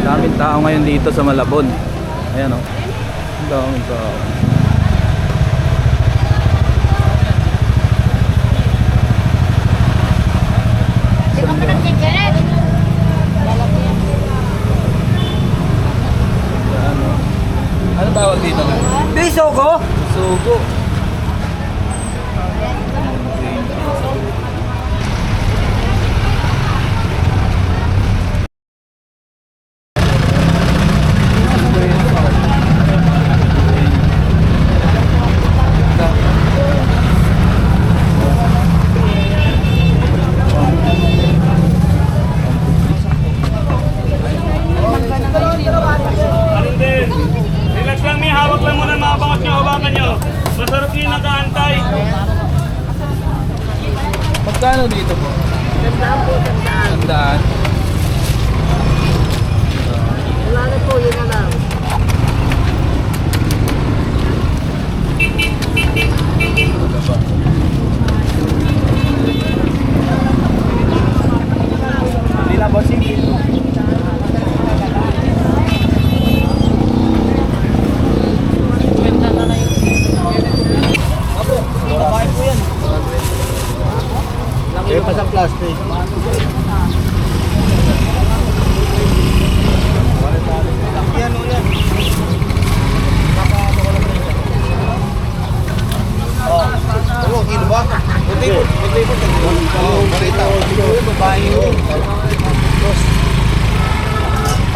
Daming tao ngayon dito sa Malabon. Ayan o. Daming tao. Ano tawag dito? Bisogo? Sugo. Relax lang, may hawak lang muna mga bangot nyo, hawakan nyo. Masarap yun nakaantay. Magkano dito po? Tandaan po, tandaan. Tandaan. Wala na po, yun na lang. Hindi na bossing. Eh, pasang plastic. Yan o yan. Oh, kilo ba? Puti po. Puti po. Oh, marita. Babae yun.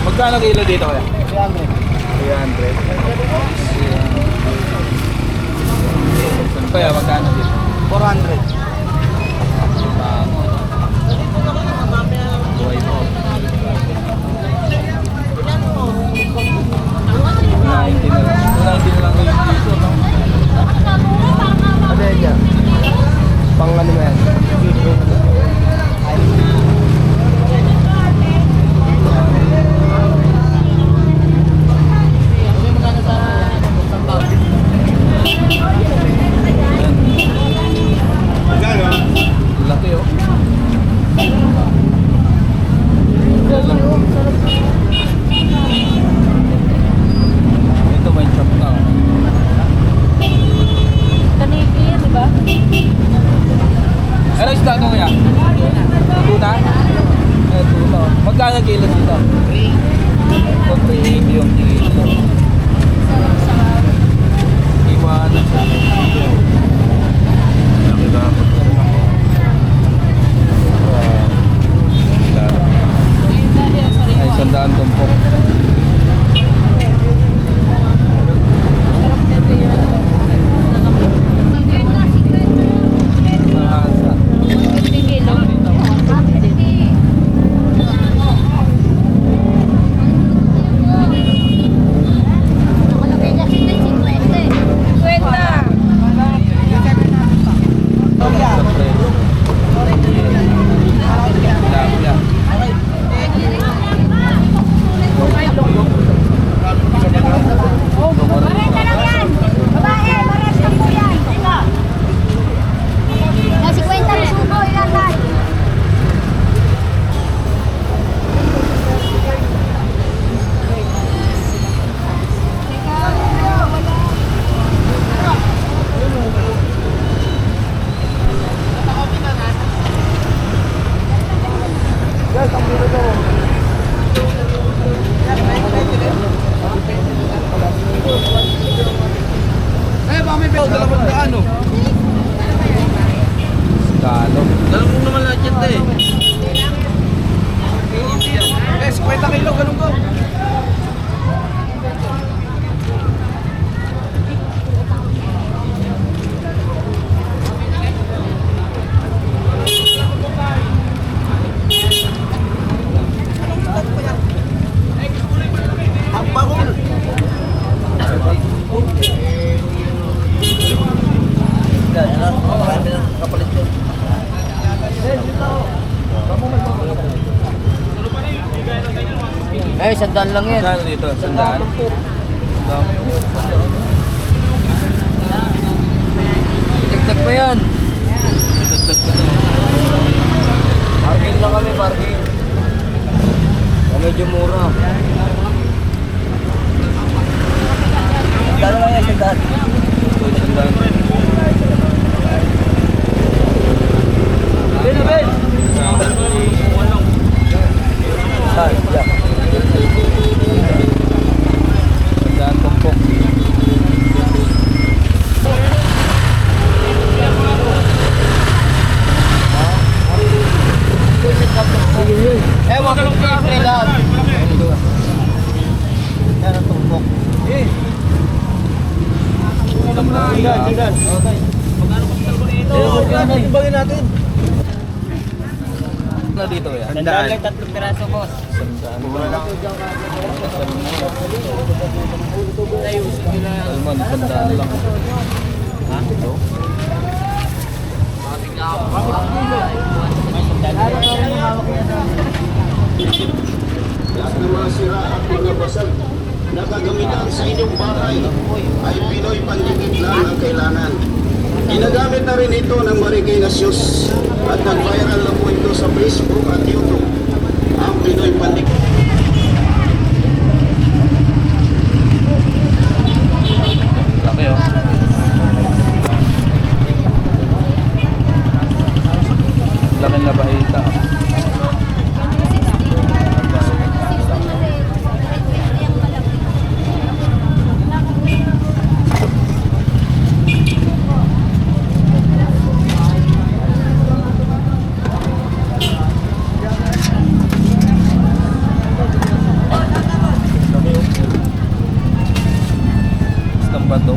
Magkano kilo dito kaya? 300. Saan kaya magkano dito? 400. Buhay mo. 290 na lang. 290 na lang yung piso, no? Ano yan yan? Pang ano yan? Laki, oh. Ito may chop na, oh. Kaniki, di ba? Ano isda ito kaya? Tuna? Tuna. Magkano kilo dito? 380 yung kilo. Iwanan sa laki dapat. Ay, 100 tumpok. Nahasa. 50 kilo. Kalo. Dalam mo naman lang dyan, eh. 50 kilo, ganun ko. Ang bagol. Kapalit ko. Eh, 100 lang yan. Magkano dito? 100? Dami. Dagdag pa yan. Dagdag pa to. Parking lang kami, parking. Medyo mura. nga sandaan. Ben, Ben! Saan? Yak. Sandaan tumpok. Eh, wag ka lang lang. Yan ang tumpok. Eh. Tingnan. Ibangin natin. Na dito yan. Sandaan. 3 piraso, boss. Salmon, sandaan lang. Ha? Ito? Lahat ng mga sira at mga basag na gagamitan sa inyong bahay ay Pinoy Pandikit lang ang kailangan. Ginagamit na rin ito ng Marikina Shoes at nag-viral na po ito sa Facebook at YouTube. Ang Pinoy Pandikit. Laki oh. Laki na bahita. Isang bato.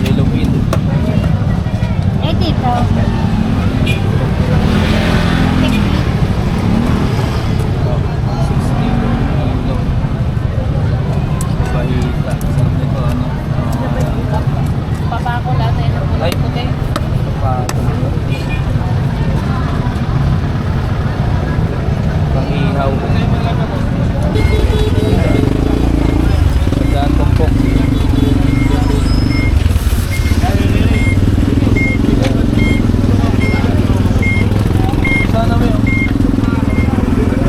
Yellow bean. Eh, dito. Bahita. Sarap nito ano? Papako lahat ay Ay. puti. Pato. Pangihaw. Sandaan tumpok. Sana mo yun.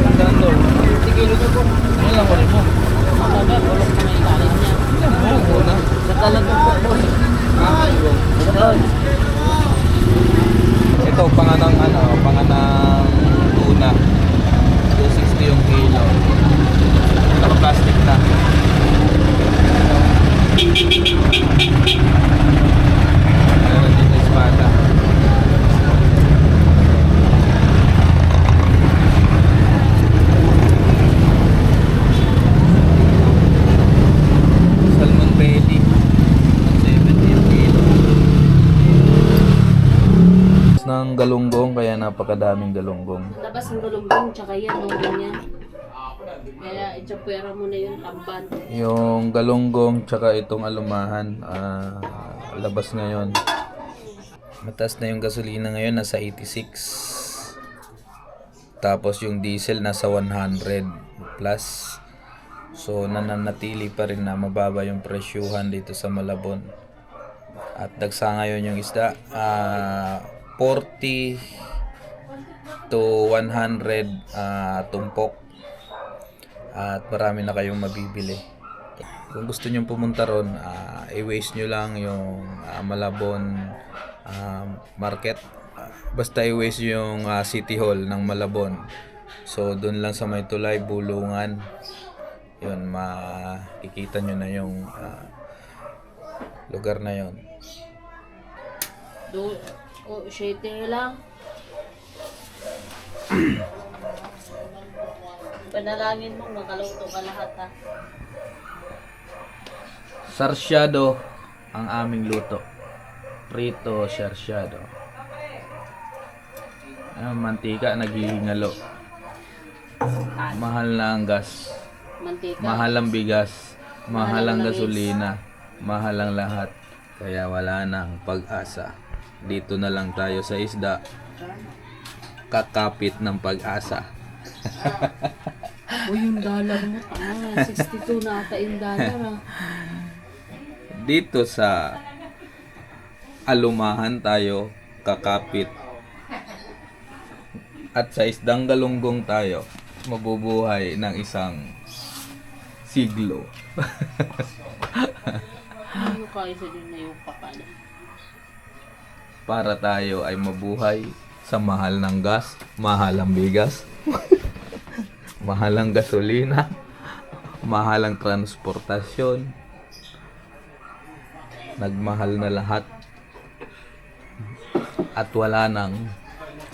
Sandaan daw. Ano lang ulit mo? Sabi, bulok na may ilalim niya. Oo, muna. Natalag ng pokpos. Ito, panganang tuna. 260 yung kilo. Naka-plastic na. Meron dito espada. Salmon belly. 70 yung kilo. Ng galunggong, kaya napakadaming galunggong. Labas ang gulunggong, tsaka yan, nung ganyan. Kaya itsapwera mo na yung tamban. Yung galunggong tsaka itong alumahan, labas ngayon. Mataas na yung gasolina ngayon, nasa 86. Tapos yung diesel nasa 100 plus. So nananatili pa rin na mababa yung presyuhan dito sa Malabon. At dagsa ngayon yung isda, 40 to 100 tumpok. At marami na kayong mabibili. Kung gusto nyo pumunta ron, i-waste nyo lang yung Malabon market. Basta i-waste yung City Hall ng Malabon. So doon lang sa may tulay, Bulungan. Yun, makikita nyo na yung lugar na yon. Shade lang. Panalangin mo, makaluto ka lahat ha. Sarsyado ang aming luto. Prito sarsyado. Mantika naghihingalo. Mahal na ang gas. Mantika. Mahal ang bigas. Mahal ang gasolina. Mahal ang lahat. Kaya wala nang pag-asa. Dito na lang tayo sa isda. Kakapit ng pag-asa. Uy, yung dollar mo, 62 na ata yung dollar ha. Dito sa alumahan tayo kakapit. At sa isdang galunggong tayo mabubuhay ng isang siglo. Ano kayo sa din na yung pakala? Para tayo ay mabuhay sa mahal ng gas, mahal ang bigas, mahal ang gasolina, mahal ang transportasyon, nagmahal na lahat, at wala nang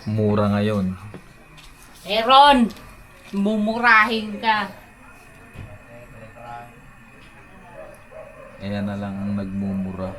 mura ngayon. Aaron! Mumurahin ka. Ayan na lang ang nagmumura.